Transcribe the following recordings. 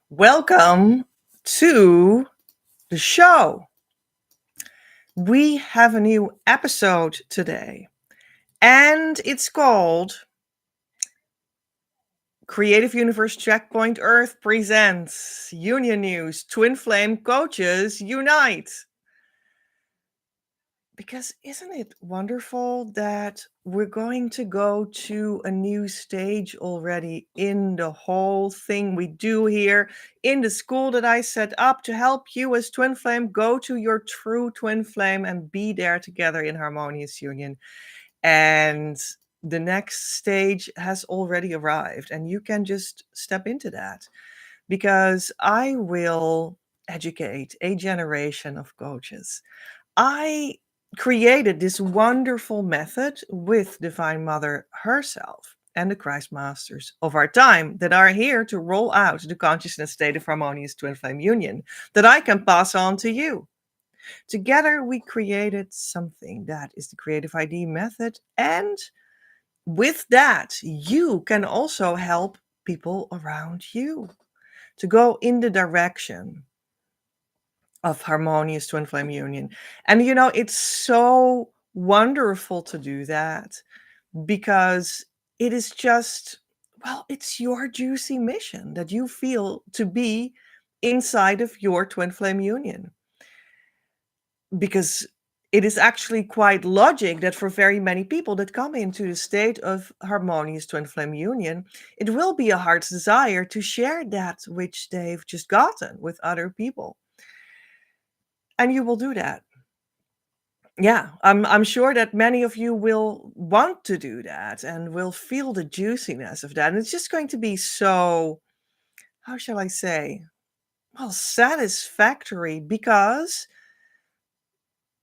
Welcome to the show. We have a new episode today, and it's called Creative Universe Checkpoint Earth presents Union News Twin Flame Coaches Unite. Because isn't it wonderful that we're going to go to a new stage already in the whole thing we do here in the school that I set up to help you as Twin Flame go to your true Twin Flame and be there together in harmonious union. And the next stage has already arrived, and you can just step into that because I will educate a generation of coaches. I created this wonderful method with Divine Mother herself and the Christ Masters of our time that are here to roll out the consciousness state of harmonious twin flame union that I can pass on to you. Together, we created something that is the Creative ID method. And with that, you can also help people around you to go in the direction of harmonious twin flame union. And it's so wonderful to do that because it is just, well, it's your juicy mission that you feel to be inside of your twin flame union. Because it is actually quite logic that for very many people that come into the state of harmonious twin flame union, it will be a heart's desire to share that which they've just gotten with other people. And you will do that. Yeah, I'm sure that many of you will want to do that and will feel the juiciness of that. And it's just going to be so, how shall I say, well, satisfactory because,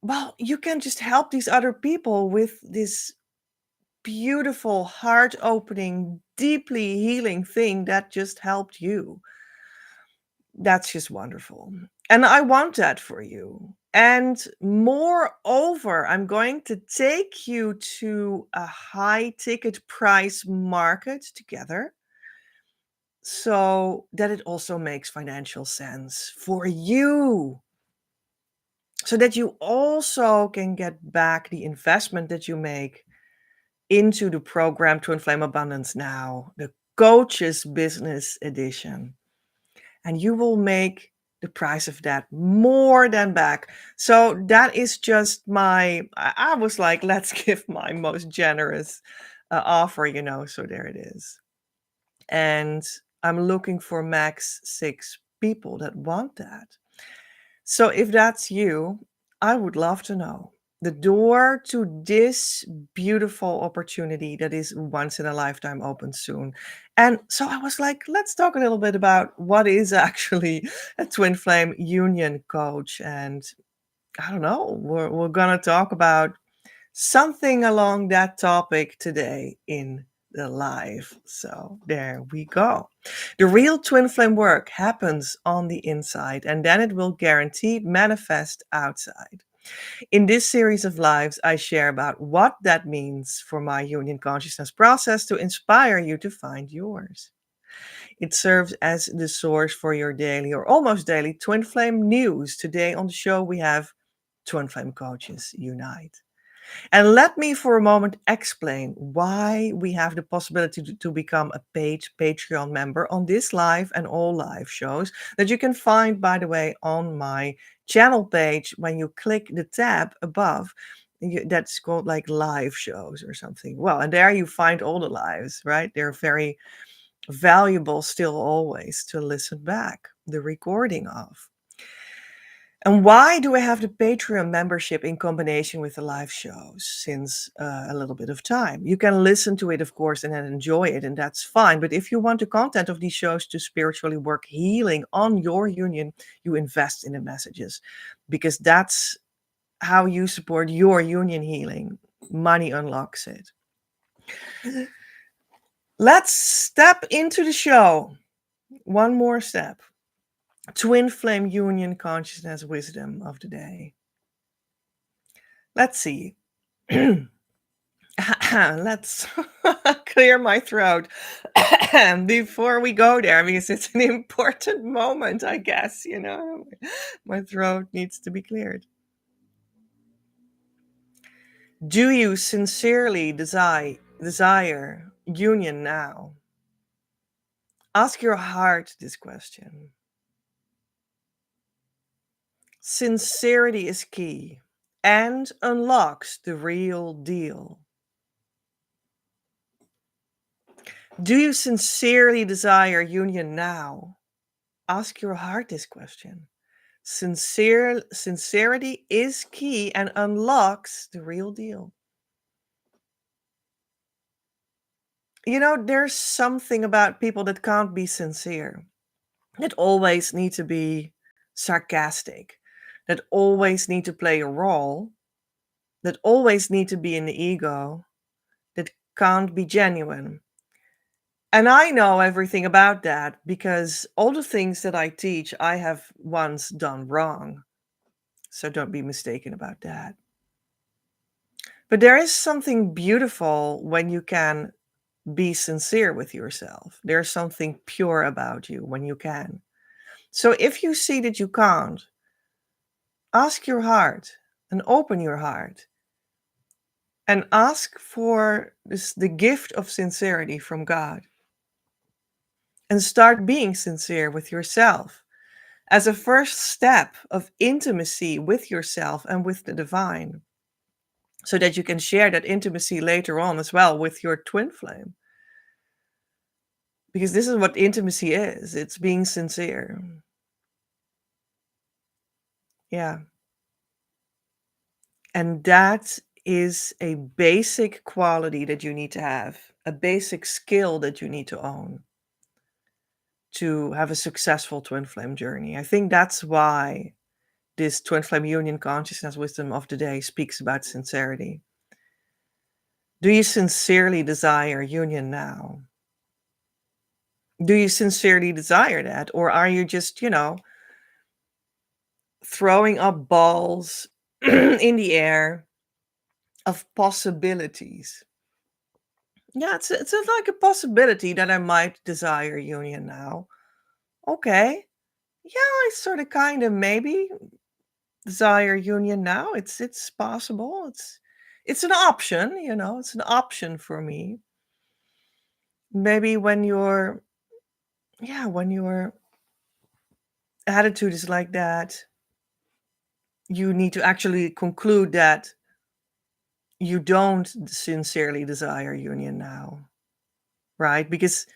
well, you can just help these other people with this beautiful, heart opening, deeply healing thing that just helped you. That's just wonderful. And I want that for you. And moreover, I'm going to take you to a high ticket price market together so that it also makes financial sense for you. So that you also can get back the investment that you make into the program Twin Flame Abundance Now, the Coach's Business Edition. And you will make the price of that more than back. So that is just I was like, let's give my most generous offer, so there it is. And I'm looking for max 6 people that want that. So if that's you, I would love to know. The door to this beautiful opportunity that is once in a lifetime opens soon. And so I was like, let's talk a little bit about what is actually a twin flame union coach. And I don't know, we're going to talk about something along that topic today in the live. So there we go. The real twin flame work happens on the inside, and then it will guaranteed manifest outside. In this series of lives, I share about what that means for my union consciousness process to inspire you to find yours. It serves as the source for your daily or almost daily twin flame news. Today on the show, we have Twin Flame Coaches Unite. And let me for a moment explain why we have the possibility to become a paid Patreon member on this live and all live shows that you can find, by the way, on my channel page when you click the tab above. That's called like live shows or something. Well, and there you find all the lives, right? They're very valuable still always to listen back, the recording of. And why do I have the Patreon membership in combination with the live shows since a little bit of time? You can listen to it, of course, and then enjoy it, and that's fine. But if you want the content of these shows to spiritually work healing on your union, you invest in the messages because that's how you support your union healing. Money unlocks it. Let's step into the show. One more step. Twin Flame Union Consciousness Wisdom of the Day. Let's see. Let's clear my throat before we go there because it's an important moment, I guess, you know. My throat needs to be cleared. Do you sincerely desire union now? Ask your heart this question. Sincerity is key and unlocks the real deal. Do you sincerely desire union now? Ask your heart this question. Sincerity is key and unlocks the real deal. You know, there's something about people that can't be sincere, that always need to be sarcastic, that always need to play a role, that always need to be in the ego, that can't be genuine. And I know everything about that because all the things that I teach, I have once done wrong. So don't be mistaken about that. But there is something beautiful when you can be sincere with yourself. There's something pure about you when you can. So if you see that you can't, ask your heart and open your heart and ask for the gift of sincerity from God and start being sincere with yourself as a first step of intimacy with yourself and with the divine, so that you can share that intimacy later on as well with your twin flame. Because this is what intimacy is, it's being sincere. Yeah. And that is a basic quality that you need to have, a basic skill that you need to own to have a successful twin flame journey. I think that's why this twin flame union consciousness wisdom of the day speaks about sincerity. Do you sincerely desire union now? Do you sincerely desire that? Or are you just, throwing up balls in the air of possibilities? Yeah, it's like a possibility that I might desire union now. Okay. Yeah, I sort of kind of maybe desire union now. It's possible. It's an option, it's an option for me. Maybe when your attitude is like that, you need to actually conclude that you don't sincerely desire union now, right? Because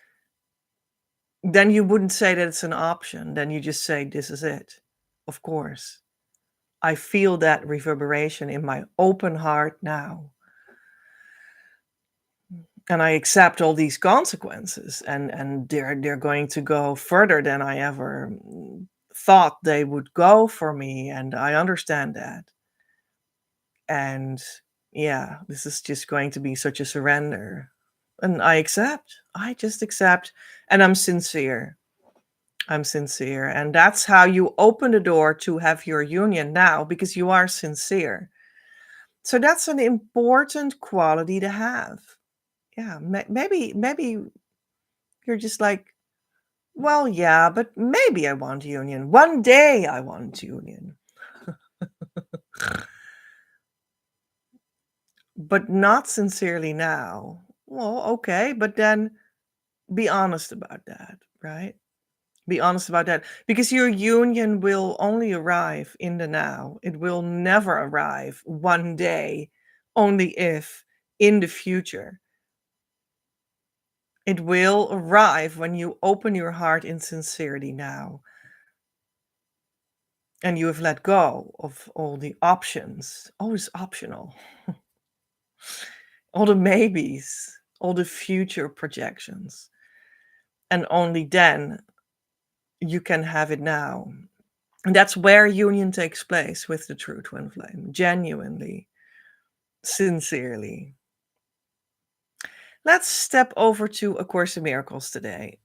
then you wouldn't say that it's an option. Then you just say, this is it. Of course. I feel that reverberation in my open heart now. And I accept all these consequences, and they're going to go further than I ever thought they would go for me, and I understand that. And yeah, this is just going to be such a surrender. And I just accept, and I'm sincere. I'm sincere. And that's how you open the door to have your union now, because you are sincere. So that's an important quality to have. Yeah, maybe you're just like, well, yeah, but maybe I want union. One day I want union. But not sincerely now. Well, okay, but then be honest about that, right? Be honest about that, because your union will only arrive in the now. It will never arrive one day, only if in the future. It will arrive when you open your heart in sincerity now. And you have let go of all the options. Oh, it's optional. All the maybes, all the future projections. And only then you can have it now. And that's where union takes place with the true twin flame, genuinely, sincerely. Let's step over to A Course in Miracles today.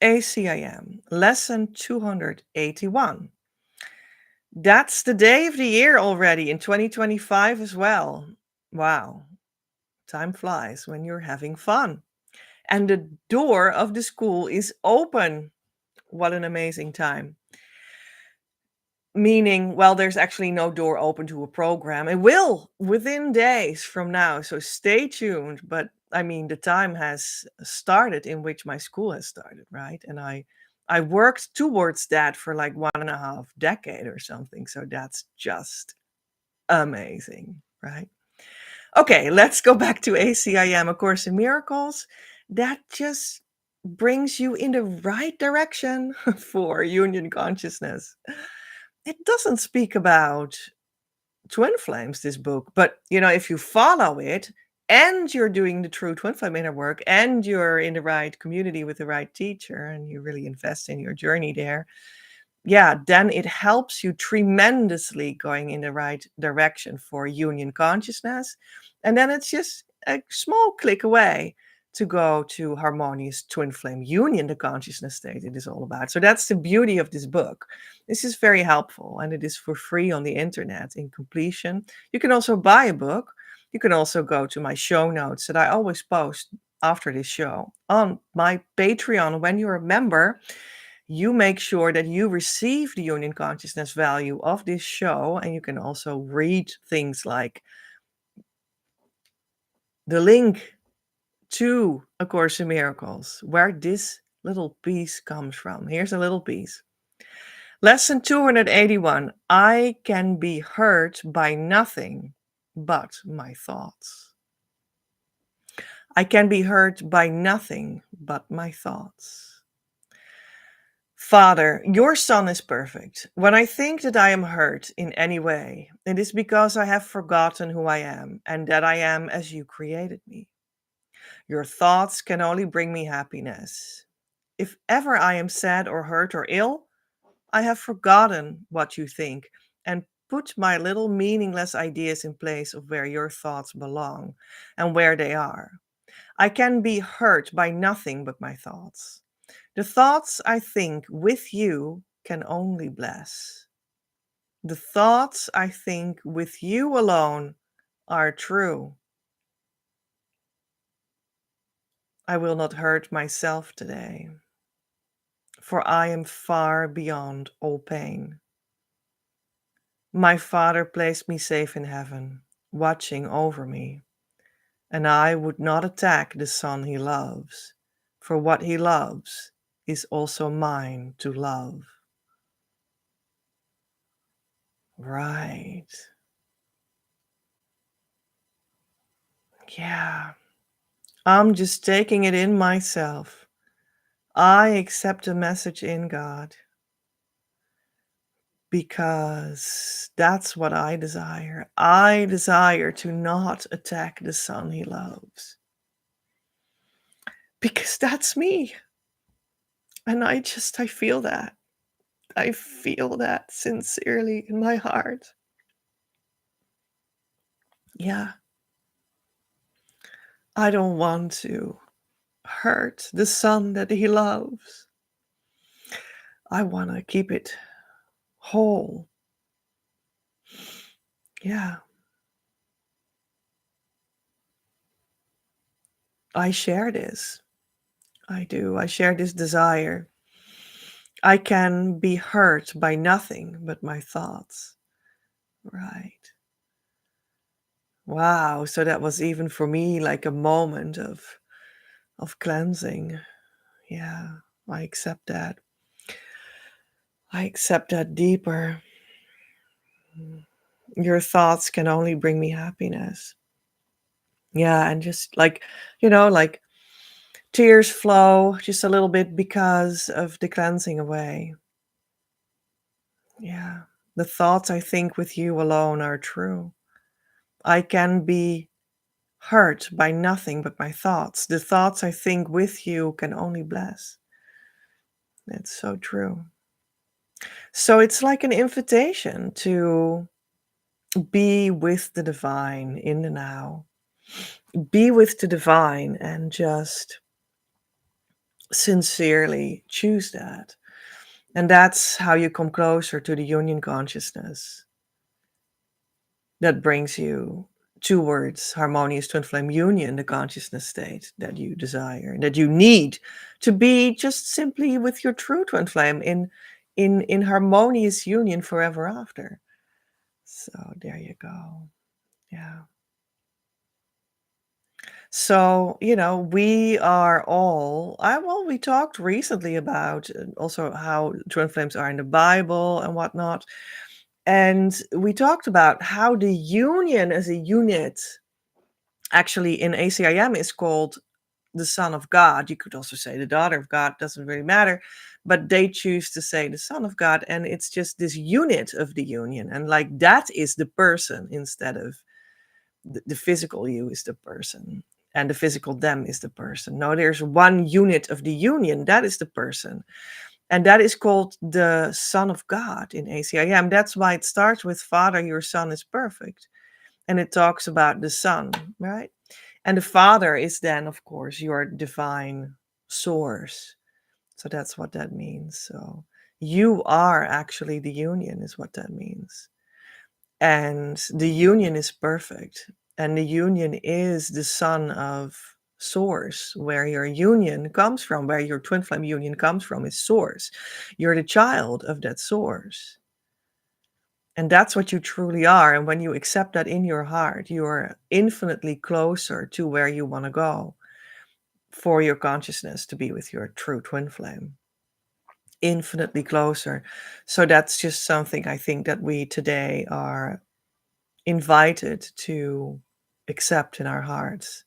ACIM, lesson 281. That's the day of the year already in 2025 as well. Wow. time flies when you're having fun. And the door of the school is open. What an amazing time. Meaning, well, there's actually no door open to a program. It will within days from now. So stay tuned. But I mean, the time has started in which my school has started, right? And I worked towards that for like 1.5 decade or something. So that's just amazing, right? Okay, let's go back to ACIM, A Course in Miracles. That just brings you in the right direction for union consciousness. It doesn't speak about twin flames, this book, but if you follow it and you're doing the true twin flame inner work and you're in the right community with the right teacher and you really invest in your journey there, yeah, then it helps you tremendously going in the right direction for union consciousness. And then it's just a small click away to go to harmonious twin flame union, the consciousness state it is all about. So that's the beauty of this book. This is very helpful and it is for free on the internet in completion. You can also buy a book. You can also go to my show notes that I always post after this show on my Patreon. When you're a member, you make sure that you receive the union consciousness value of this show. And you can also read things like the link to A Course in Miracles, where this little piece comes from. Here's a little piece. Lesson 281. I can be hurt by nothing but my thoughts. I can be hurt by nothing but my thoughts. Father, your Son is perfect. When I think that I am hurt in any way, it is because I have forgotten who I am and that I am as you created me. Your thoughts can only bring me happiness. If ever I am sad or hurt or ill, I have forgotten what you think and put my little meaningless ideas in place of where your thoughts belong and where they are. I can be hurt by nothing but my thoughts. The thoughts I think with you can only bless. The thoughts I think with you alone are true. I will not hurt myself today, for I am far beyond all pain. My Father placed me safe in heaven, watching over me, and I would not attack the Son he loves, for what he loves is also mine to love. Right. Yeah. I'm just taking it in myself. I accept a message in God because that's what I desire. I desire to not attack the Son he loves because that's me. And I feel that. I feel that sincerely in my heart. Yeah. I don't want to hurt the Son that he loves. I want to keep it whole. Yeah. I share this. I do. I share this desire. I can be hurt by nothing but my thoughts. Right. Wow. So that was even for me like a moment of cleansing. Yeah. I accept that. I accept that deeper. Your thoughts can only bring me happiness. Yeah, and just like tears flow just a little bit because of the cleansing away. Yeah. The thoughts I think with you alone are true. I can be hurt by nothing but my thoughts. The thoughts I think with you can only bless. It's so true. So it's like an invitation to be with the divine in the now. Be with the divine and just sincerely choose that. And that's how you come closer to the union consciousness that brings you towards harmonious twin flame union, the consciousness state that you desire, that you need to be just simply with your true twin flame in harmonious union forever after. So there you go. Yeah. So, we are all, we talked recently about also how twin flames are in the Bible and whatnot. And we talked about how the union as a unit actually in ACIM is called the Son of God. You could also say the daughter of God, doesn't really matter. But they choose to say the Son of God. And it's just this unit of the union. And like that is the person instead of the physical you is the person. And the physical them is the person. No, there's one unit of the union. That is the person. And that is called the Son of God in ACIM. That's why it starts with Father, your Son is perfect. And it talks about the Son, right? And the Father is then, of course, your divine source. So that's what that means. So you are actually the union, is what that means. And the union is perfect. And the union is the son of source, where your union comes from, where your twin flame union comes from, is source. You're the child of that source. And that's what you truly are. And when you accept that in your heart, you're infinitely closer to where you want to go for your consciousness to be with your true twin flame. Infinitely closer. So that's just something I think that we today are invited to accept in our hearts.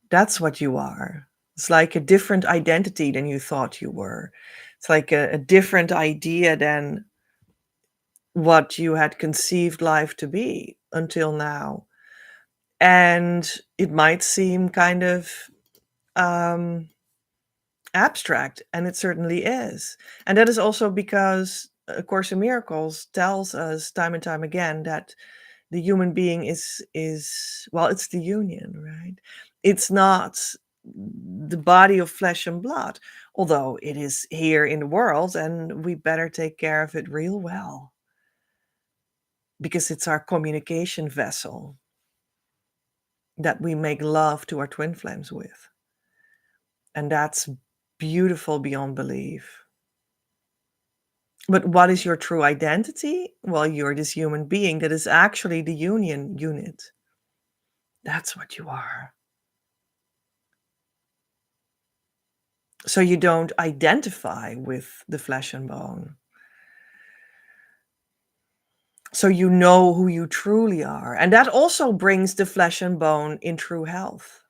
That's what you are. It's like a different identity than you thought you were. It's like a different idea than what you had conceived life to be until now. And it might seem kind of abstract, and it certainly is. And that is also because A Course in Miracles tells us time and time again that the human being is well, it's the union, right? It's not the body of flesh and blood, although it is here in the world, and we better take care of it real well because it's our communication vessel that we make love to our twin flames with. And that's beautiful beyond belief. But what is your true identity? Well, you're this human being that is actually the union unit. That's what you are. So you don't identify with the flesh and bone. So you know who you truly are. And that also brings the flesh and bone in true health.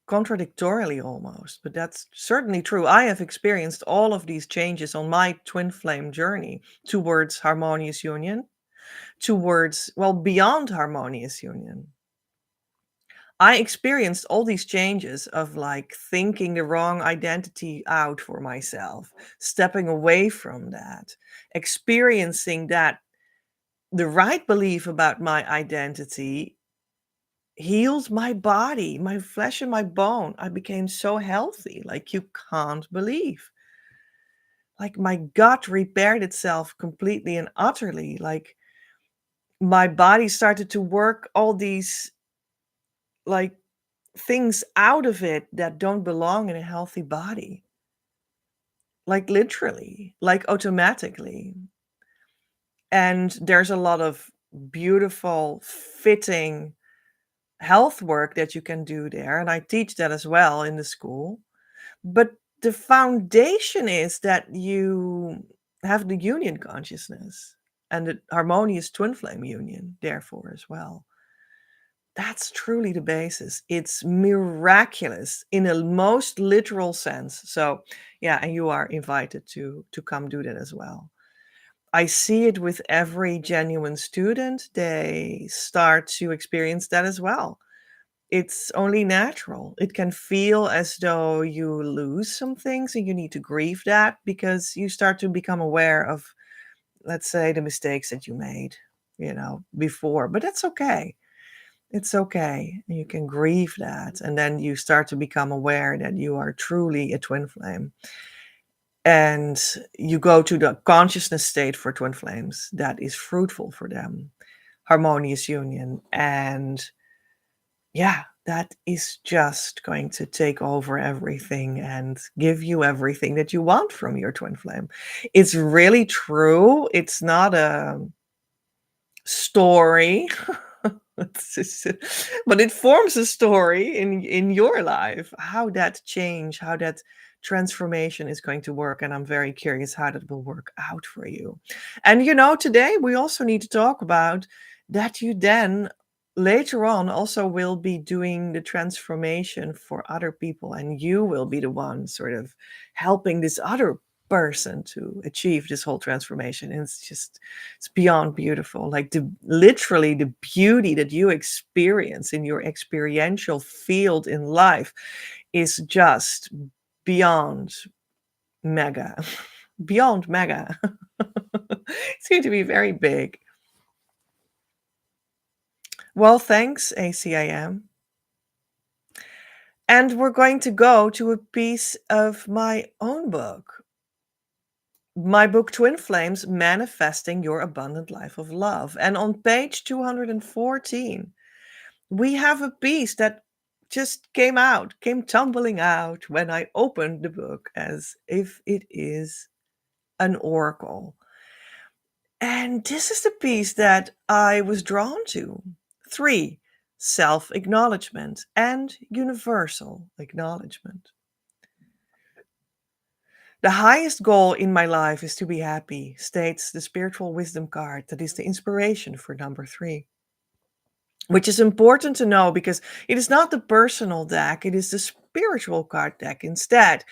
Contradictorily almost, but that's certainly true. I have experienced all of these changes on my twin flame journey towards harmonious union, towards, well, beyond harmonious union. I experienced all these changes of like thinking the wrong identity out for myself, stepping away from that, experiencing that the right belief about my identity healed my body, my flesh and my bone. I became so healthy, like you can't believe. Like my gut repaired itself completely and utterly. Like my body started to work all these like things out of it that don't belong in a healthy body. Like literally, like automatically. And there's a lot of beautiful, fitting health work that you can do there. And I teach that as well in the school. But the foundation is that you have the union consciousness and the harmonious twin flame union, therefore, as well. That's truly the basis. It's miraculous in a most literal sense. So, yeah, and you are invited to come do that as well. I see it with every genuine student. They start to experience that as well. It's only natural. It can feel as though you lose some things and you need to grieve that because you start to become aware of, let's say, the mistakes that you made, before. But that's okay. It's okay. You can grieve that. And then you start to become aware that you are truly a twin flame. And you go to the consciousness state for twin flames that is fruitful for them. harmonious union. And yeah, that is just going to take over everything and give you everything that you want from your twin flame. It's really true. It's not a story. It's but it forms a story in your life, how that change, how that transformation is going to work. And I'm very curious how that will work out for you. And today we also need to talk about that you then later on also will be doing the transformation for other people, and you will be the one sort of helping this other person to achieve this whole transformation. And it's beyond beautiful. Like literally the beauty that you experience in your experiential field in life is just beyond mega. Beyond mega. It's going to be very big. Well, thanks, ACIM. And we're going to go to a piece of my own book. My book, Twin Flames, Manifesting Your Abundant Life of Love. And on page 214, we have a piece that just came tumbling out when I opened the book as if it is an oracle. And this is the piece that I was drawn to. 3, self-acknowledgement and universal acknowledgement. The highest goal in my life is to be happy, states the spiritual wisdom card that is the inspiration for number 3. Which is important to know because it is not the personal deck, it is the spiritual card deck instead.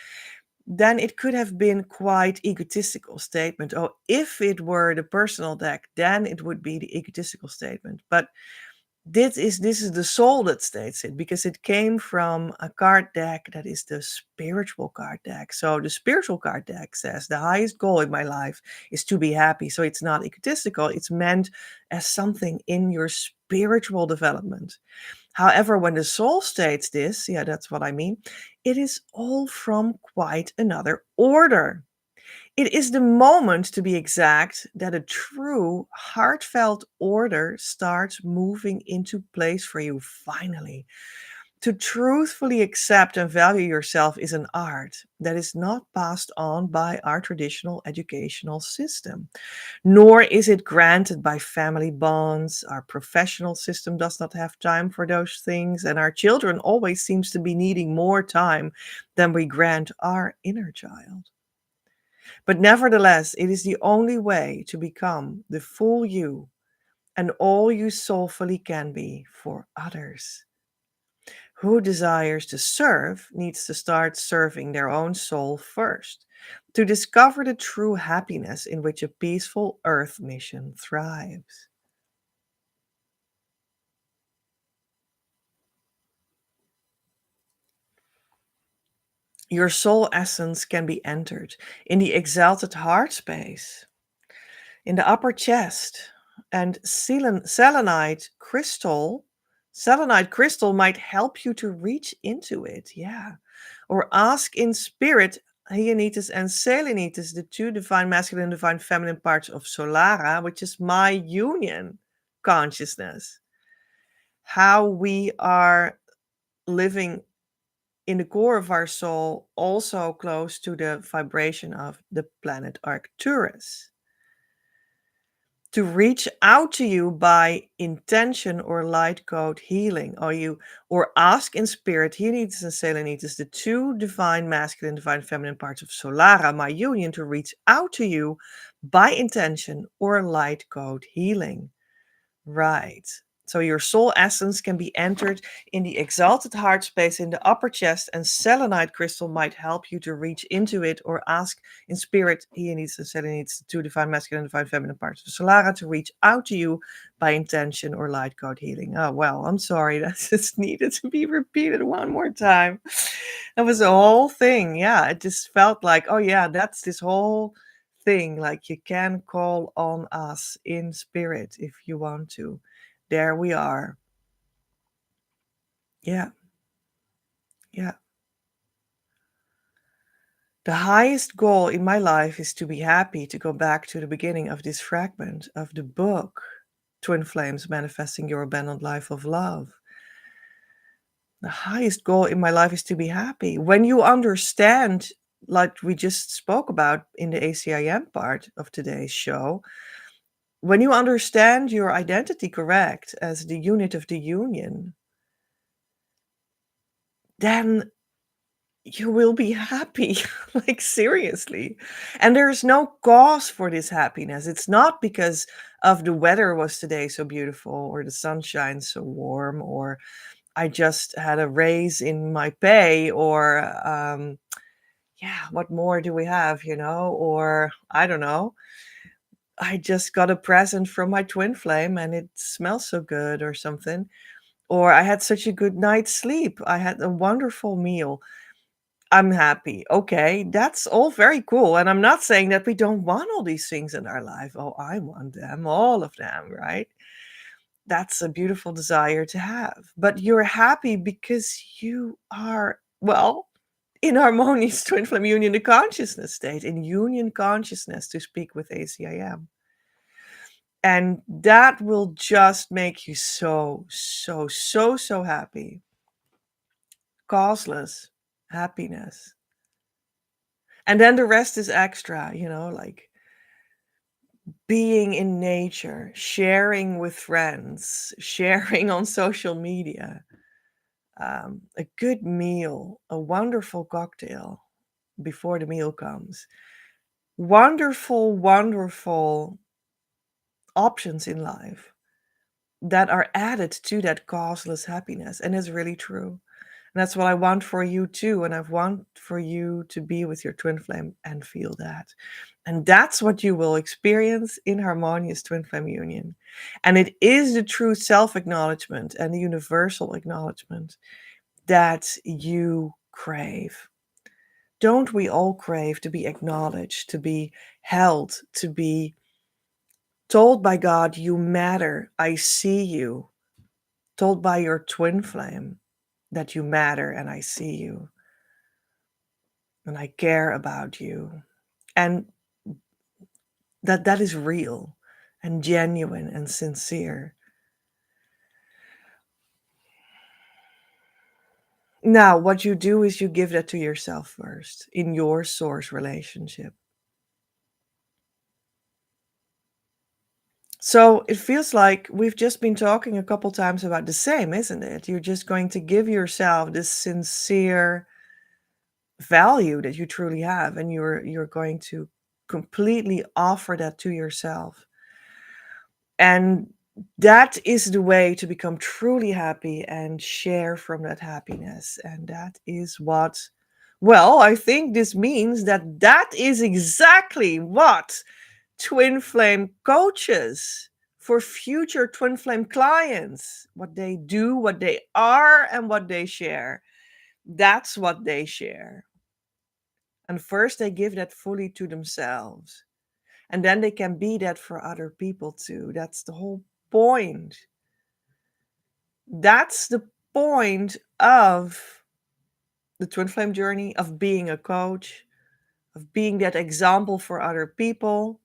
Then it could have been quite egotistical statement. Oh, if it were the personal deck, then it would be the egotistical statement. But this is the soul that states it, because it came from a card deck that is the spiritual card deck. So the spiritual card deck says the highest goal in my life is to be happy. So it's not egotistical, it's meant as something in your spiritual development. However, when the soul states this, yeah, that's what I mean, it is all from quite another order. It is the moment, to be exact, that a true, heartfelt order starts moving into place for you finally. To truthfully accept and value yourself is an art that is not passed on by our traditional educational system, nor is it granted by family bonds. Our professional system does not have time for those things, and our children always seems to be needing more time than we grant our inner child. But nevertheless, it is the only way to become the full you and all you soulfully can be for others. Who desires to serve needs to start serving their own soul first to discover the true happiness in which a peaceful earth mission thrives. Your soul essence can be entered in the exalted heart space, in the upper chest, and selenite crystal might help you to reach into it. Yeah. Or ask in spirit Hyanitas and Selenitas, the two divine masculine and divine feminine parts of Solara, which is my union consciousness. How we are living in the core of our soul, also close to the vibration of the planet Arcturus. To reach out to you by intention or light code healing, or ask in spirit Hyanitas and Selenitas, the two divine masculine divine feminine parts of Solara, my union, to reach out to you by intention or light code healing. Right. So your soul essence can be entered in the exalted heart space in the upper chest, and selenite crystal might help you to reach into it, or ask in spirit Hyanitas and Selenitas, the two divine masculine and divine feminine parts of Solara, to reach out to you by intention or light code healing. Oh, well, I'm sorry. That just needed to be repeated one more time. That was a whole thing. Yeah, it just felt like, oh yeah, that's this whole thing. Like, you can call on us in spirit if you want to. There we are. Yeah, yeah. The highest goal in my life is to be happy, to go back to the beginning of this fragment of the book. Twin Flames Manifesting Your Abundant Life of Love. The highest goal in my life is to be happy. When you understand, like we just spoke about in the ACIM part of today's show, when you understand your identity correct as the unit of the union, then you will be happy. Like, seriously. And there's no cause for this happiness. It's not because of the weather was today so beautiful, or the sunshine so warm, or I just had a raise in my pay, or yeah, what more do we have, or I don't know. I just got a present from my twin flame and it smells so good, or something. Or I had such a good night's sleep. I had a wonderful meal. I'm happy. Okay, that's all very cool. And I'm not saying that we don't want all these things in our life. Oh, I want them, all of them, right? That's a beautiful desire to have. But you're happy because you are, well, in harmonious twin flame union, the consciousness state, in union consciousness, to speak with ACIM. And that will just make you so, so, so, so happy. Causeless happiness. And then the rest is extra, like being in nature, sharing with friends, sharing on social media, a good meal, a wonderful cocktail before the meal comes. Wonderful, wonderful options in life that are added to that causeless happiness. And it's really true. And that's what I want for you too. And I want for you to be with your twin flame and feel that. And that's what you will experience in harmonious twin flame union. And it is the true self-acknowledgement and the universal acknowledgement that you crave. Don't we all crave to be acknowledged, to be held, to be told by God, you matter, I see you. Told by your twin flame that you matter and I see you. And I care about you. And that is real and genuine and sincere. Now, what you do is you give that to yourself first in your source relationship. So it feels like we've just been talking a couple times about the same, isn't it? You're just going to give yourself this sincere value that you truly have, and you're going to completely offer that to yourself. And that is the way to become truly happy and share from that happiness. And that is what, well, I think this means that is exactly what twin flame coaches for future twin flame clients, what they do, what they are, and what they share. That's what they share. And first they give that fully to themselves. And then they can be that for other people too. That's the whole point. That's the point of the twin flame journey, of being a coach, of being that example for other people,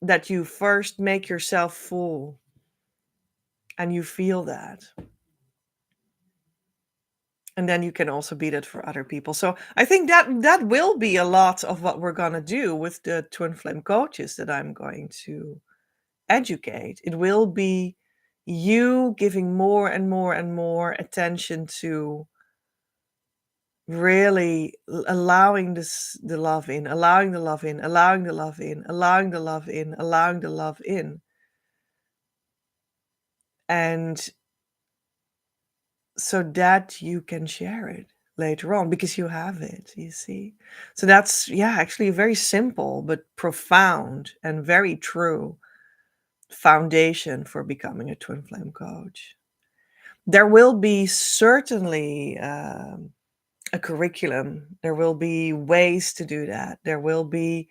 that you first make yourself full and you feel that. And then you can also be that for other people. So I think that will be a lot of what we're going to do with the twin flame coaches that I'm going to educate. It will be you giving more and more and more attention to really allowing the love in, allowing the love in, allowing the love in, allowing the love in, allowing the love in. And so that you can share it later on because you have it, you see. So that's, yeah, actually a very simple but profound and very true foundation for becoming a twin flame coach. There will be certainly a curriculum. There will be ways to do that. There will be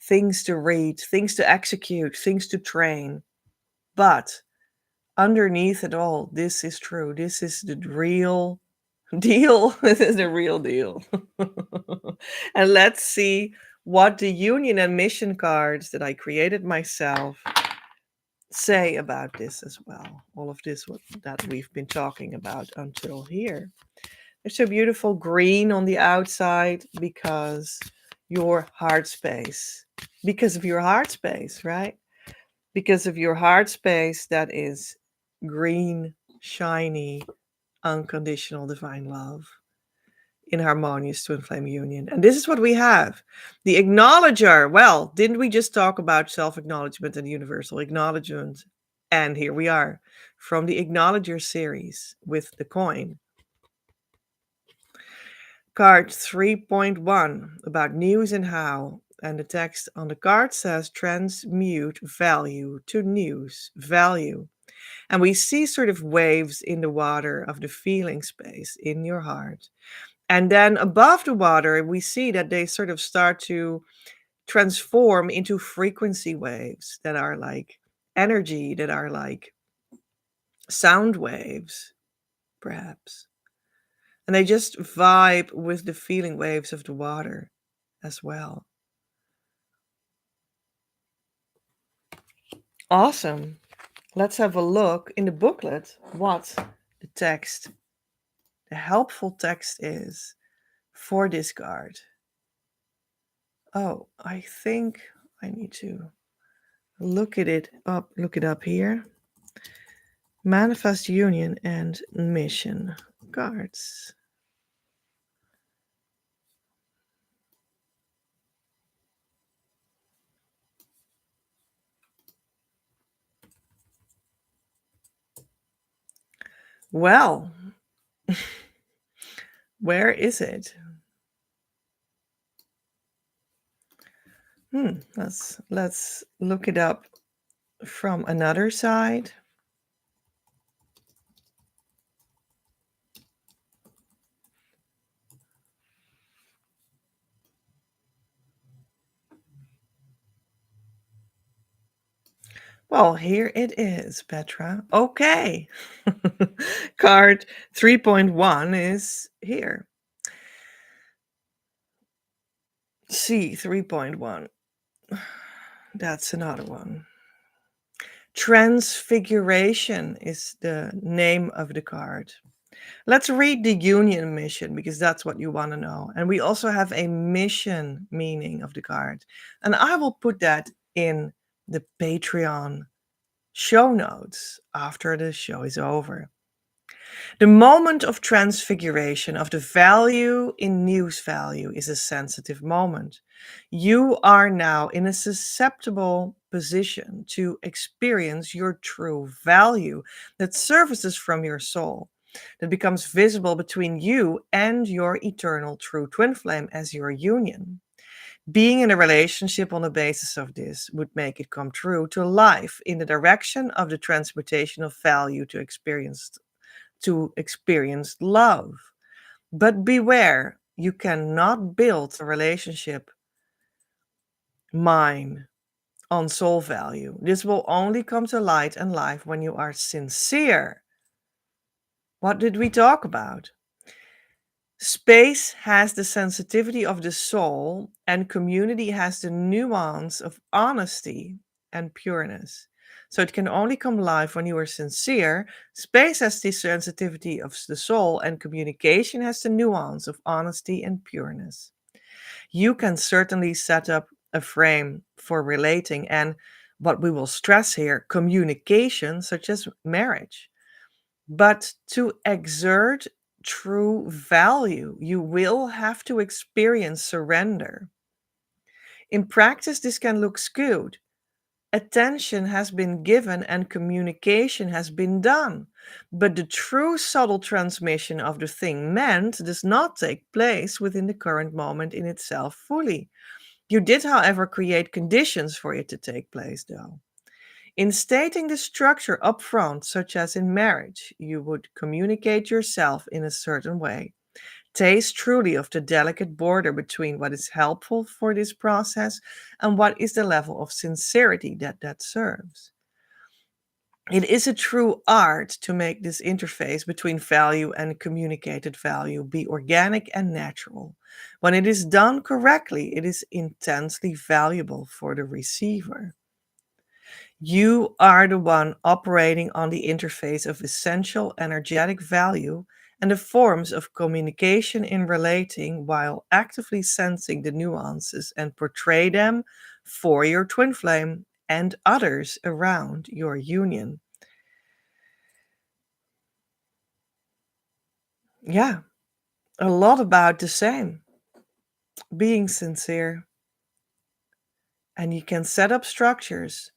things to read, things to execute, things to train. But underneath it all, this is true. This is the real deal. This is the real deal. And let's see what the union and mission cards that I created myself say about this as well. All of this that we've been talking about until here. There's a beautiful green on the outside because your heart space. Because of your heart space, right? Because of your heart space that is green, shiny, unconditional divine love in harmonious twin flame union. And this is what we have. The acknowledger. Well, didn't we just talk about self-acknowledgement and universal acknowledgement? And here we are from the acknowledger series with the coin. Card 3.1 about news and how. And the text on the card says transmute value to news value. And we see sort of waves in the water of the feeling space in your heart. And then above the water, we see that they sort of start to transform into frequency waves that are like energy, that are like sound waves, perhaps. And they just vibe with the feeling waves of the water as well. Awesome. Let's have a look in the booklet what the text, the helpful text is for this card. Oh, I think I need to look it up here. Manifest Union and Mission cards. Well, where is it? Let's look it up from another side. Well, here it is, Petra. Okay. Card 3.1 is here. C 3.1. That's another one. Transfiguration is the name of the card. Let's read the union mission because that's what you want to know. And we also have a mission meaning of the card. And I will put that in the Patreon show notes after the show is over. The moment of transfiguration of the value in news value is a sensitive moment. You are now in a susceptible position to experience your true value that surfaces from your soul, that becomes visible between you and your eternal true twin flame as your union. Being in a relationship on the basis of this would make it come true to life in the direction of the transmutation of value to experience love. But beware, you cannot build a relationship mine on soul value. This will only come to light and life when you are sincere. What did we talk about? Space has the sensitivity of the soul, and community has the nuance of honesty and pureness. So it can only come live when you are sincere. Space has the sensitivity of the soul, and communication has the nuance of honesty and pureness. You can certainly set up a frame for relating, and what we will stress here, communication, such as marriage. But to exert true value, you will have to experience surrender. In practice, this can look skewed. Attention has been given and communication has been done, but the true subtle transmission of the thing meant does not take place within the current moment in itself fully. You did, however, create conditions for it to take place, though. In stating the structure upfront, such as in marriage, you would communicate yourself in a certain way. Taste truly of the delicate border between what is helpful for this process and what is the level of sincerity that serves. It is a true art to make this interface between value and communicated value be organic and natural. When it is done correctly, it is intensely valuable for the receiver. You are the one operating on the interface of essential energetic value and the forms of communication in relating while actively sensing the nuances and portray them for your twin flame and others around your union. Yeah, a lot about the same. Being sincere. And you can set up structures,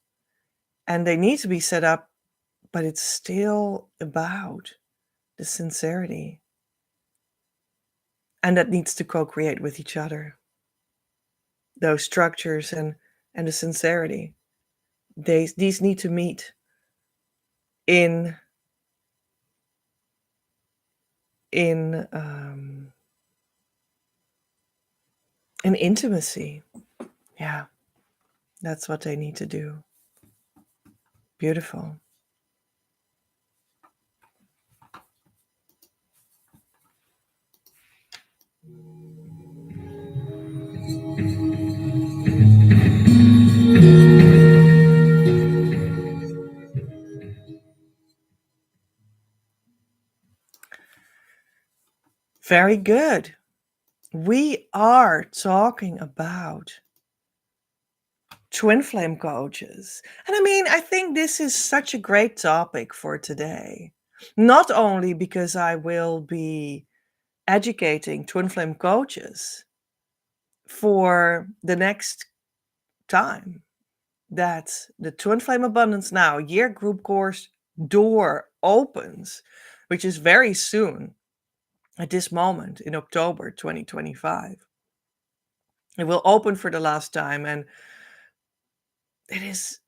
and they need to be set up, but it's still about the sincerity. And that needs to co-create with each other. Those structures and the sincerity. These need to meet in in um, in intimacy. Yeah, that's what they need to do. Beautiful. Very good. We are talking about twin flame coaches. And I mean, I think this is such a great topic for today. Not only because I will be educating twin flame coaches for the next time that the Twin Flame Abundance Now year group course door opens, which is very soon at this moment in October 2025. It will open for the last time, and it is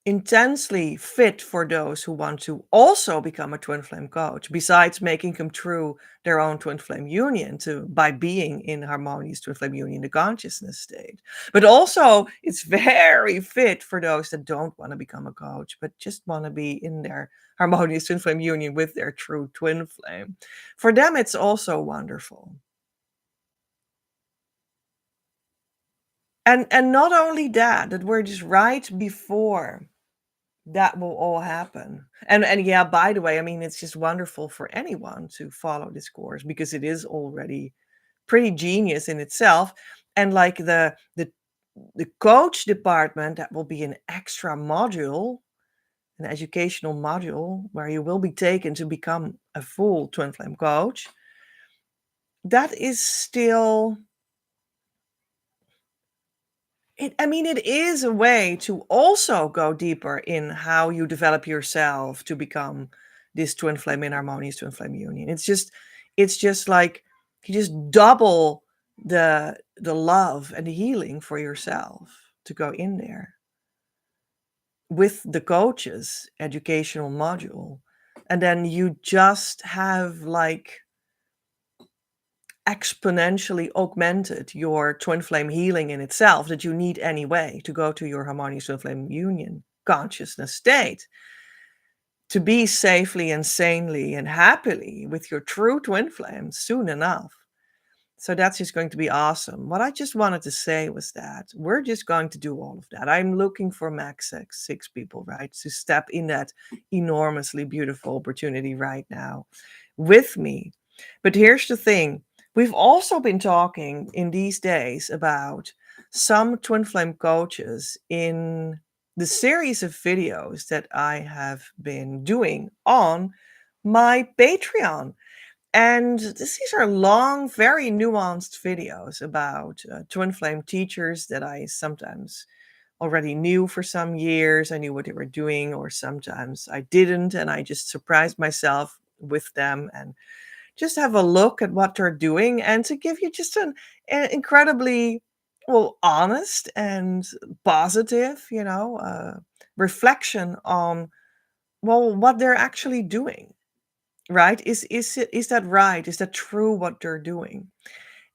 intensely fit for those who want to also become a twin flame coach, besides making come true their own twin flame union by being in harmonious twin flame union, the consciousness state. But also it's very fit for those that don't want to become a coach, but just want to be in their harmonious twin flame union with their true twin flame. For them, it's also wonderful. And not only that we're just right before that will all happen. And yeah, by the way, I mean, it's just wonderful for anyone to follow this course because it is already pretty genius in itself. And like the coach department, that will be an extra module, an educational module where you will be taken to become a full twin flame coach. That is still it is a way to also go deeper in how you develop yourself to become this twin flame in harmonious twin flame union. It's just like you just double the love and the healing for yourself to go in there with the coaches educational module. And then you just have like exponentially augmented your twin flame healing in itself that you need anyway to go to your harmonious twin flame union consciousness state to be safely and sanely and happily with your true twin flame soon enough. So that's just going to be awesome. What I just wanted to say was that we're just going to do all of that. I'm looking for max six people, right, to step in that enormously beautiful opportunity right now with me. But here's the thing. We've also been talking in these days about some twin flame coaches in the series of videos that I have been doing on my Patreon. And these are long, very nuanced videos about twin flame teachers that I sometimes already knew for some years. I knew what they were doing, or sometimes I didn't. And I just surprised myself with them and just have a look at what they're doing and to give you just an incredibly, well, honest and positive, reflection on, well, what they're actually doing. Right? Is that right? Is that true what they're doing?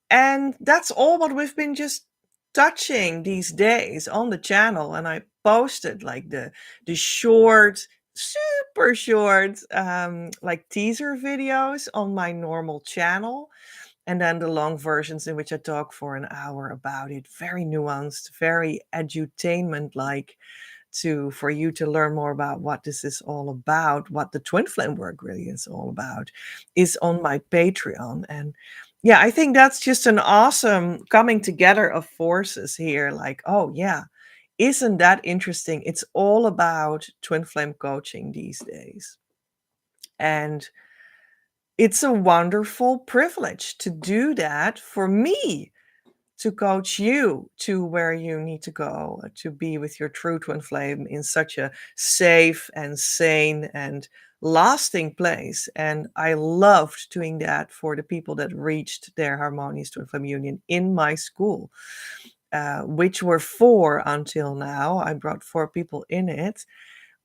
And that's all what we've been just touching these days on the channel. And I posted like the short, super short, like teaser videos on my normal channel. And then the long versions in which I talk for an hour about it. Very nuanced, very edutainment like. for you to learn more about what this is all about, what the twin flame work really is all about, is on my Patreon. And yeah, I think that's just an awesome coming together of forces here. Like, oh yeah, isn't that interesting? It's all about twin flame coaching these days. And it's a wonderful privilege to do that for me, to coach you to where you need to go, to be with your true twin flame in such a safe and sane and lasting place. And I loved doing that for the people that reached their harmonious twin flame union in my school, which were 4 until now. I brought 4 people in it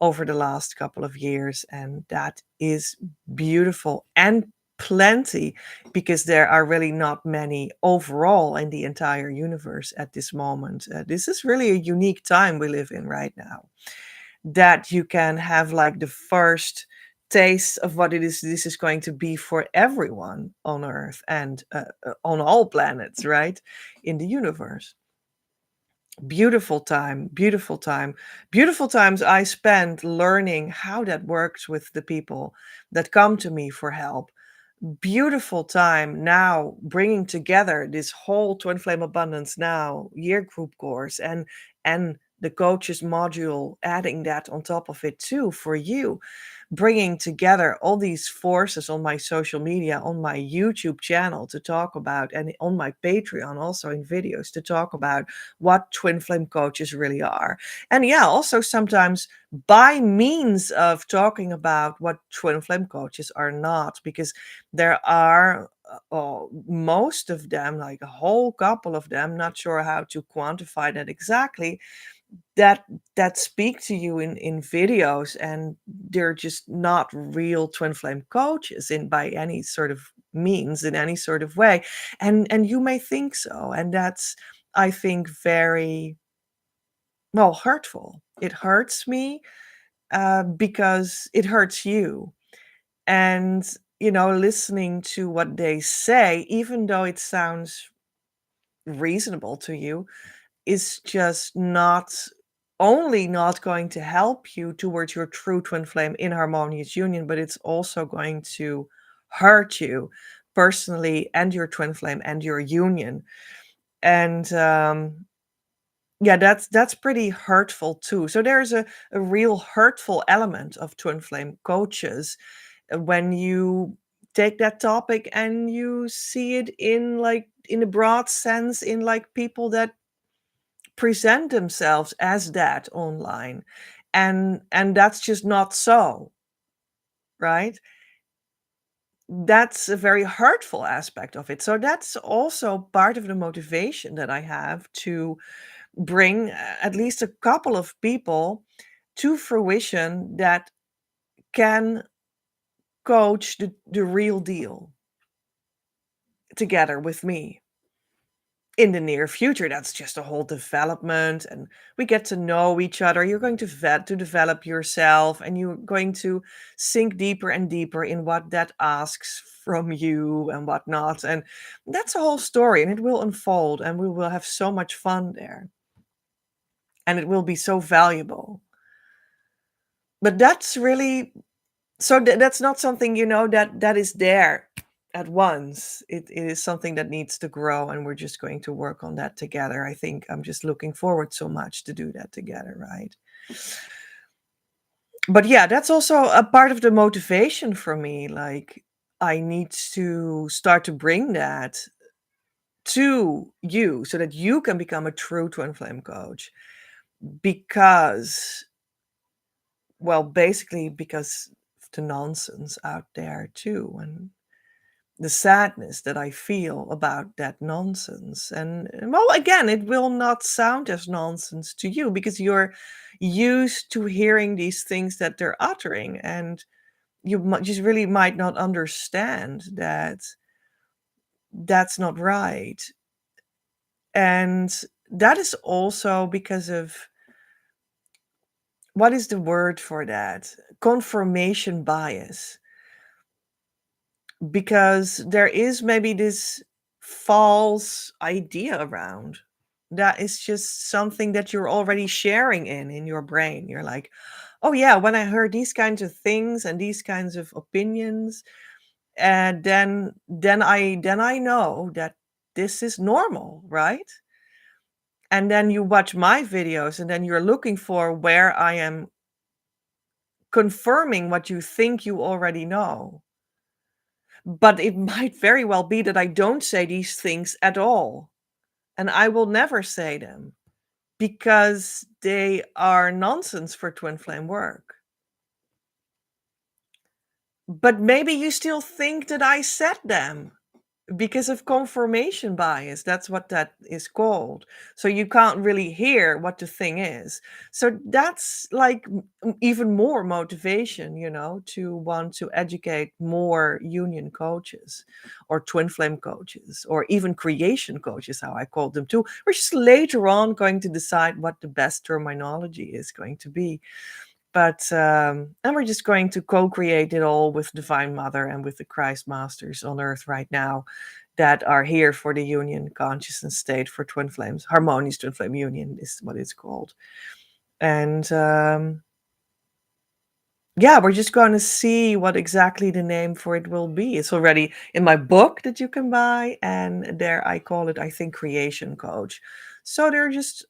over the last couple of years, and that is beautiful and plenty, because there are really not many overall in the entire universe at this moment. This is really a unique time we live in right now, that you can have like the first taste of what it is this is going to be for everyone on Earth and on all planets, right, in the universe. Beautiful time, beautiful time, beautiful times I spent learning how that works with the people that come to me for help. Beautiful time now bringing together this whole Twin Flame Abundance Now year group course, and the coaches module, adding that on top of it too for you, bringing together all these forces on my social media, on my YouTube channel to talk about, and on my Patreon also in videos to talk about what twin flame coaches really are. And yeah, also sometimes by means of talking about what twin flame coaches are not, because there are most of them, like a whole couple of them, not sure how to quantify that exactly, that speak to you in videos, and they're just not real twin flame coaches in by any sort of means, in any sort of way. And you may think so, and that's, I think, very well hurtful. It hurts me, because it hurts you. And listening to what they say, even though it sounds reasonable to you, is just not only not going to help you towards your true twin flame in harmonious union, but it's also going to hurt you personally and your twin flame and your union. And yeah, that's pretty hurtful too. So there's a real hurtful element of twin flame coaches when you take that topic and you see it in, like, in a broad sense, in like people that present themselves as that online, and that's just not so, right? That's a very hurtful aspect of it. So that's also part of the motivation that I have to bring at least a couple of people to fruition that can coach the real deal together with me in the near future. That's just a whole development, and we get to know each other. You're going to develop yourself, and you're going to sink deeper and deeper in what that asks from you and whatnot. And that's a whole story, and it will unfold, and we will have so much fun there, and it will be so valuable. But that's really, so that's not something, that is there at once. It is something that needs to grow, and we're just going to work on that together. I think I'm just looking forward so much to do that together, right? But yeah, that's also a part of the motivation for me. Like, I need to start to bring that to you so that you can become a true twin flame coach, because, well, basically because of the nonsense out there too, and the sadness that I feel about that nonsense. And well, again, it will not sound as nonsense to you because you're used to hearing these things that they're uttering, and you just really might not understand that that's not right. And that is also because of, what is the word for that? Confirmation bias. Because there is maybe this false idea around That is just something that you're already sharing in your brain. You're like, oh yeah, when I heard these kinds of things and these kinds of opinions, and then I know that this is normal, right? And then you watch my videos and then you're looking for where I am confirming what you think you already know. But it might very well be that I don't say these things at all. And I will never say them because they are nonsense for twin flame work. But maybe you still think that I said them because of confirmation bias. That's what that is called. So you can't really hear what the thing is. So that's like even more motivation, to want to educate more union coaches or twin flame coaches or even creation coaches, how I call them too. We're just later on going to decide what the best terminology is going to be. But and we're just going to co-create it all with Divine Mother and with the Christ Masters on Earth right now that are here for the union consciousness state for twin flames. Harmonious twin flame union is what it's called. And yeah, we're just going to see what exactly the name for it will be. It's already in my book that you can buy, and there I call it, I think, Creation Coach. So there are just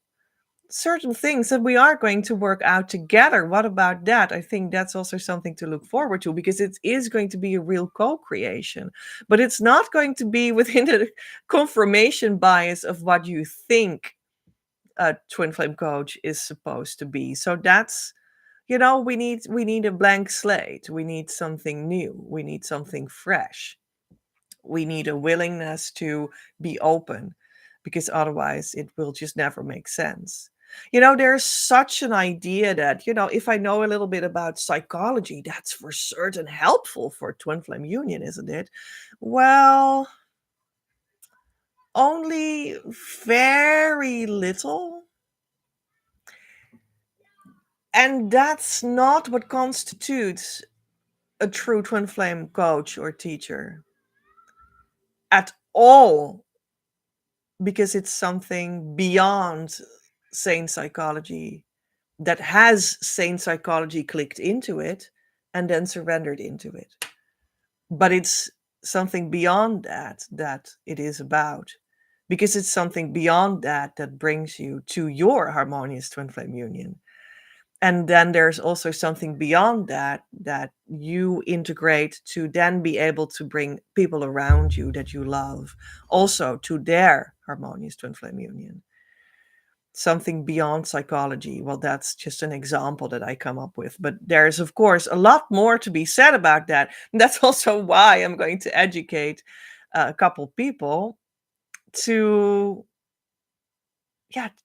certain things that we are going to work out together. What about that? I think that's also something to look forward to because it is going to be a real co-creation, but it's not going to be within the confirmation bias of what you think a twin flame coach is supposed to be. So that's, we need a blank slate. We need something new. We need something fresh. We need a willingness to be open because otherwise it will just never make sense. There's such an idea that, if I know a little bit about psychology, that's for certain helpful for twin flame union, isn't it? Well, only very little. And that's not what constitutes a true twin flame coach or teacher at all, because it's something beyond sane psychology that has sane psychology clicked into it and then surrendered into it. But it's something beyond that it is about, because it's something beyond that brings you to your harmonious twin flame union. And then there's also something beyond that you integrate to then be able to bring people around you that you love also to their harmonious twin flame union. Something beyond psychology. Well, that's just an example that I come up with. But there's, of course, a lot more to be said about that. And that's also why I'm going to educate a couple people to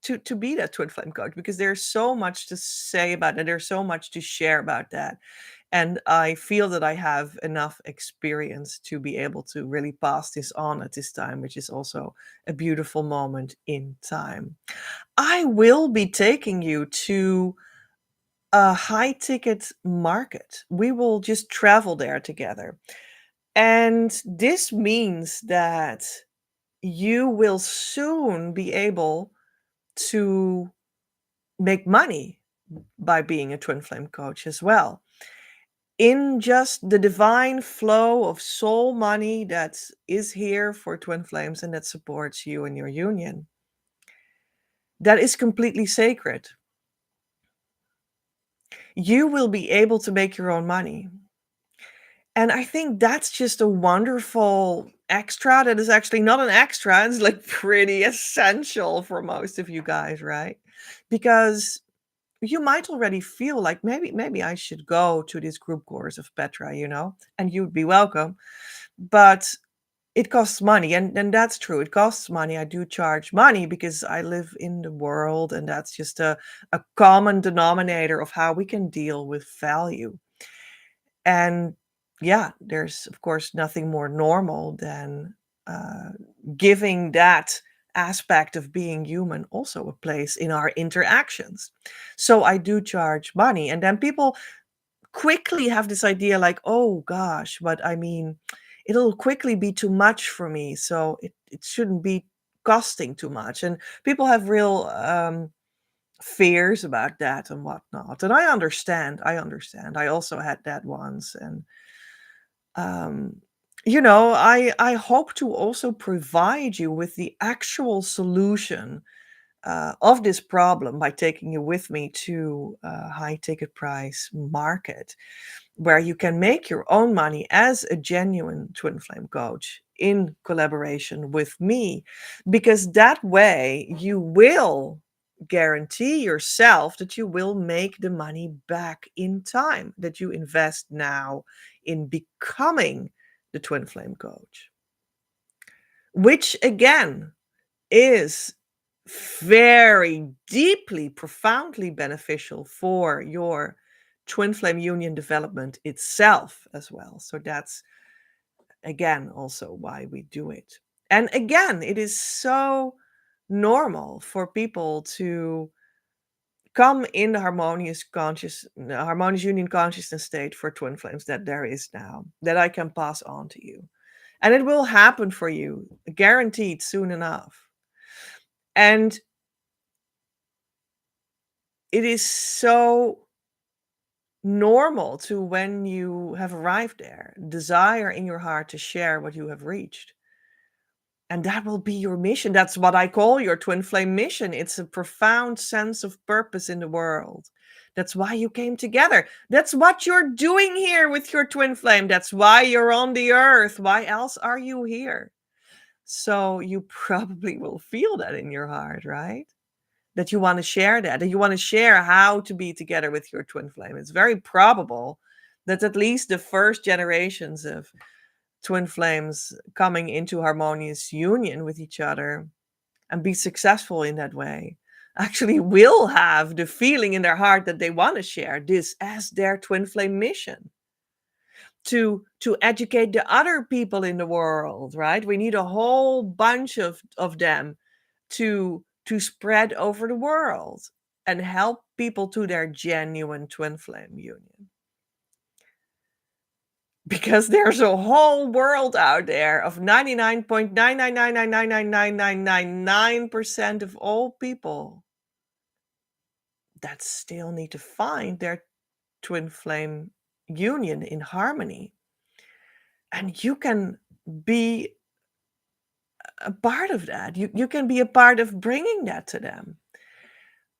to be that twin flame coach, because there's so much to say about it. There's so much to share about that. And I feel that I have enough experience to be able to really pass this on at this time, which is also a beautiful moment in time. I will be taking you to a high ticket market. We will just travel there together. And this means that you will soon be able to make money by being a twin flame coach as well. In just the divine flow of soul money that is here for twin flames and that supports you and your union. That is completely sacred. You will be able to make your own money. And I think that's just a wonderful extra that is actually not an extra. It's like pretty essential for most of you guys, right? Because you might already feel like maybe I should go to this group course of Petra, and you'd be welcome. But it costs money, and that's true. It costs money. I do charge money because I live in the world, and that's just a common denominator of how we can deal with value. And yeah, there's of course nothing more normal than giving that aspect of being human also a place in our interactions. So I do charge money, and then people quickly have this idea like, oh gosh, but I mean, it'll quickly be too much for me, so it shouldn't be costing too much. And people have real fears about that and whatnot. And I understand. I also had that once. And I hope to also provide you with the actual solution of this problem by taking you with me to a high ticket price market where you can make your own money as a genuine twin flame coach in collaboration with me, because that way you will guarantee yourself that you will make the money back in time that you invest now in becoming the twin flame coach, which again is very deeply, profoundly beneficial for your twin flame union development itself as well. So that's again also why we do it. And again, it is so normal for people to come in the harmonious union consciousness state for twin flames that there is now, that I can pass on to you. And it will happen for you, guaranteed, soon enough. And it is so normal to, when you have arrived there, desire in your heart to share what you have reached. And that will be your mission. That's what I call your twin flame mission. It's a profound sense of purpose in the world. That's why you came together. That's what you're doing here with your twin flame. That's why you're on the earth. Why else are you here? So you probably will feel that in your heart, right? That you want to share that you want to share how to be together with your twin flame. It's very probable that at least the first generations of twin flames coming into harmonious union with each other and be successful in that way actually will have the feeling in their heart that they want to share this as their twin flame mission to educate the other people in the world, right? We need a whole bunch of them to spread over the world and help people to their genuine twin flame union. Because there's a whole world out there of 99.999999999% of all people that still need to find their twin flame union in harmony. And you can be a part of that. You can be a part of bringing that to them.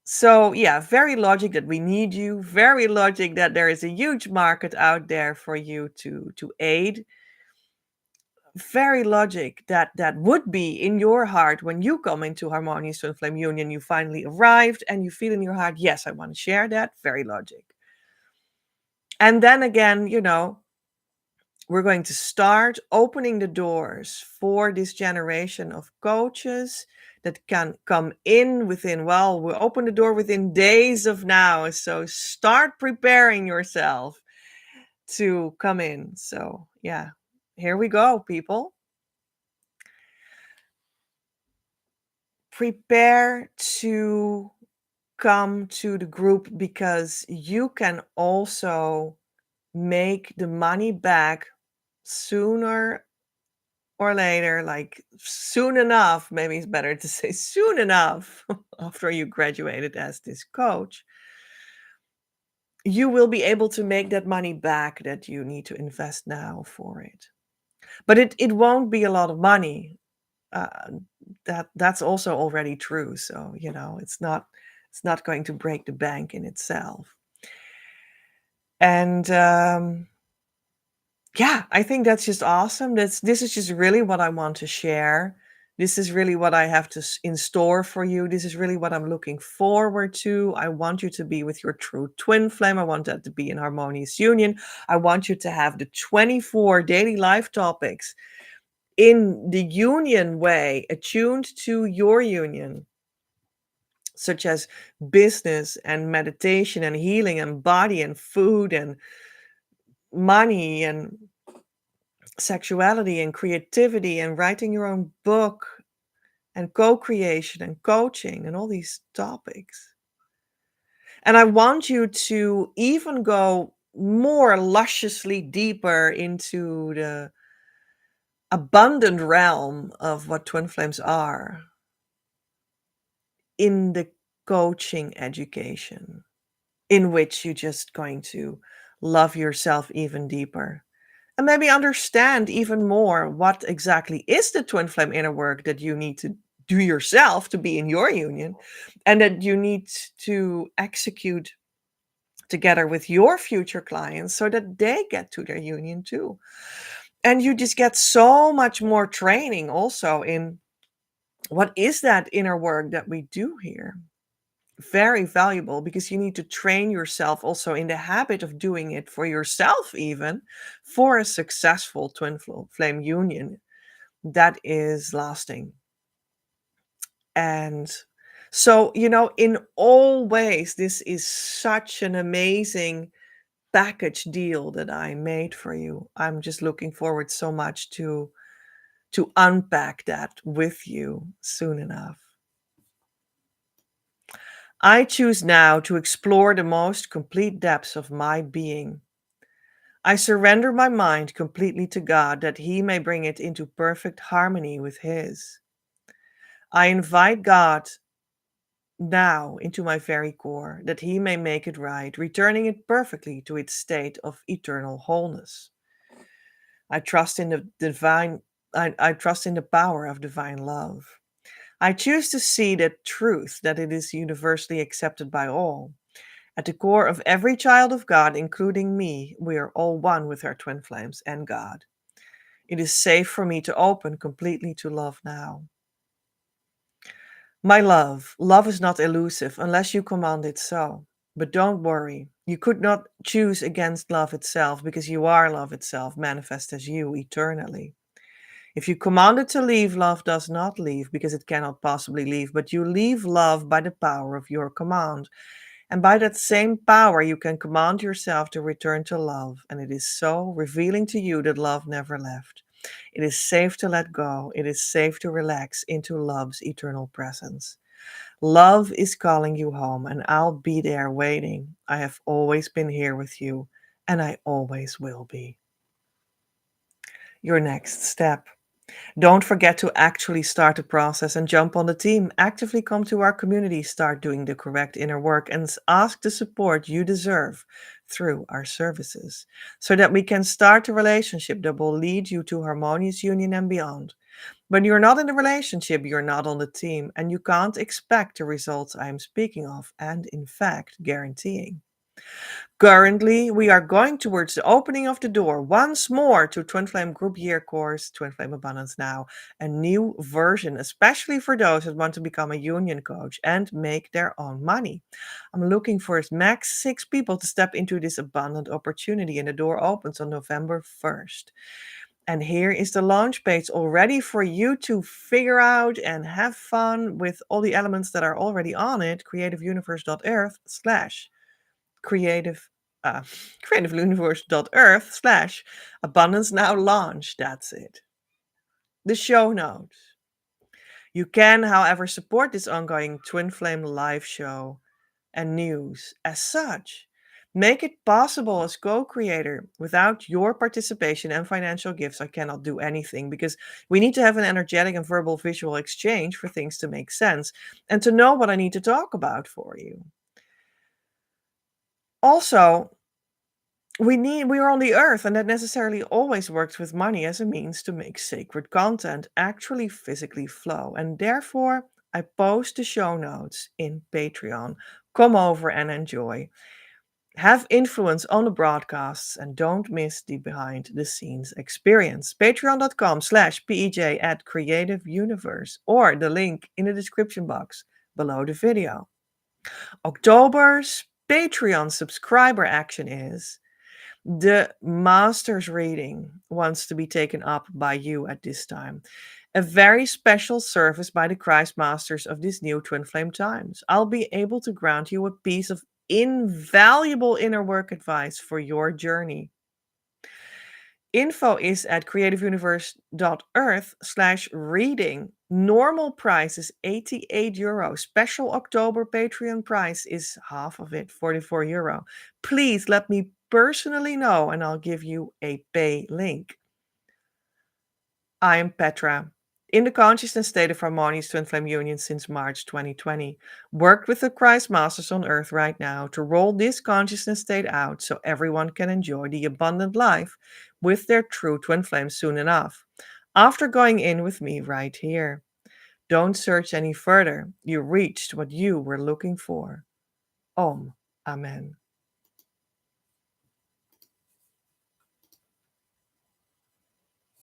So yeah, very logic that we need you. Very logic that there is a huge market out there for you to aid. Very logic that would be in your heart when you come into harmonious twin flame union. You finally arrived and you feel in your heart, yes, I want to share that. Very logic. And then again, we're going to start opening the doors for this generation of coaches that can come in within, well, we'll open the door within days of now. So start preparing yourself to come in. So yeah, here we go, people. Prepare to come to the group because you can also make the money back sooner or later, like soon enough. Maybe it's better to say soon enough after you graduated as this coach. You will be able to make that money back that you need to invest now for it. But it won't be a lot of money. That's also already true. So it's not going to break the bank in itself. And yeah, I think that's just awesome. This is just really what I want to share. This is really what I have in store for you. This is really what I'm looking forward to. I want you to be with your true twin flame. I want that to be in harmonious union. I want you to have the 24 daily life topics in the union way, attuned to your union, such as business and meditation and healing and body and food and money and sexuality and creativity and writing your own book and co-creation and coaching and all these topics. And I want you to even go more lusciously deeper into the abundant realm of what twin flames are. in the coaching education, in which you're just going to love yourself even deeper and maybe understand even more what exactly is the twin flame inner work that you need to do yourself to be in your union, and that you need to execute together with your future clients so that they get to their union too. And you just get so much more training also in what is that inner work that we do here. Very valuable, because you need to train yourself also in the habit of doing it for yourself, even for a successful twin flame union that is lasting. And so, in all ways, this is such an amazing package deal that I made for you. I'm just looking forward so much to unpack that with you soon enough. I choose now to explore the most complete depths of my being. I surrender my mind completely to God that He may bring it into perfect harmony with His. I invite God now into my very core that He may make it right, returning it perfectly to its state of eternal wholeness. I trust in the divine I trust in the power of divine love. I choose to see that truth, that it is universally accepted by all. At the core of every child of God, including me, we are all one with our twin flames and God. It is safe for me to open completely to love now. My love is not elusive unless you command it so. But don't worry, you could not choose against love itself, because you are love itself, manifest as you eternally. If you command it to leave, love does not leave, because it cannot possibly leave, but you leave love by the power of your command. And by that same power, you can command yourself to return to love. And it is so revealing to you that love never left. It is safe to let go. It is safe to relax into love's eternal presence. Love is calling you home, and I'll be there waiting. I have always been here with you, and I always will be. Your next step. Don't forget to actually start the process and jump on the team. Actively come to our community, start doing the correct inner work, and ask the support you deserve through our services, so that we can start a relationship that will lead you to harmonious union and beyond. When you're not in the relationship, you're not on the team, and you can't expect the results I am speaking of and, in fact, guaranteeing. Currently, we are going towards the opening of the door once more to Twin Flame Group Year Course, Twin Flame Abundance Now, a new version, especially for those that want to become a union coach and make their own money. I'm looking for max 6 people to step into this abundant opportunity, and the door opens on November 1st. And here is the launch page already for you to figure out and have fun with all the elements that are already on it, creativeuniverse.earth slash creative creativeuniverse.earth/ abundance now launch. That's it. The show notes. You can, however, support this ongoing Twin Flame live show and news as such. Make it possible as co-creator. Without your participation and financial gifts, I cannot do anything, because we need to have an energetic and verbal visual exchange for things to make sense and to know what I need to talk about for you. Also, we are on the earth, and that necessarily always works with money as a means to make sacred content actually physically flow. And therefore, I post the show notes in Patreon. Come over and enjoy. Have influence on the broadcasts and don't miss the behind the scenes experience. Patreon.com/PEJ at Creative Universe, or the link in the description box below the video. October's Patreon subscriber action is: the master's reading wants to be taken up by you at this time. A very special service by the Christ Masters of this new Twin Flame times. I'll be able to grant you a piece of invaluable inner work advice for your journey. Info is at creativeuniverse.earth/reading. Normal price is €88. Special October Patreon price is half of it, €44. Please let me personally know, and I'll give you a pay link. I am Petra. In the consciousness state of harmonious twin flame union since March 2020, worked with the Christ Masters on Earth right now to roll this consciousness state out so everyone can enjoy the abundant life with their true twin flame soon enough. After going in with me right here. Don't search any further. You reached what you were looking for. Om. Amen.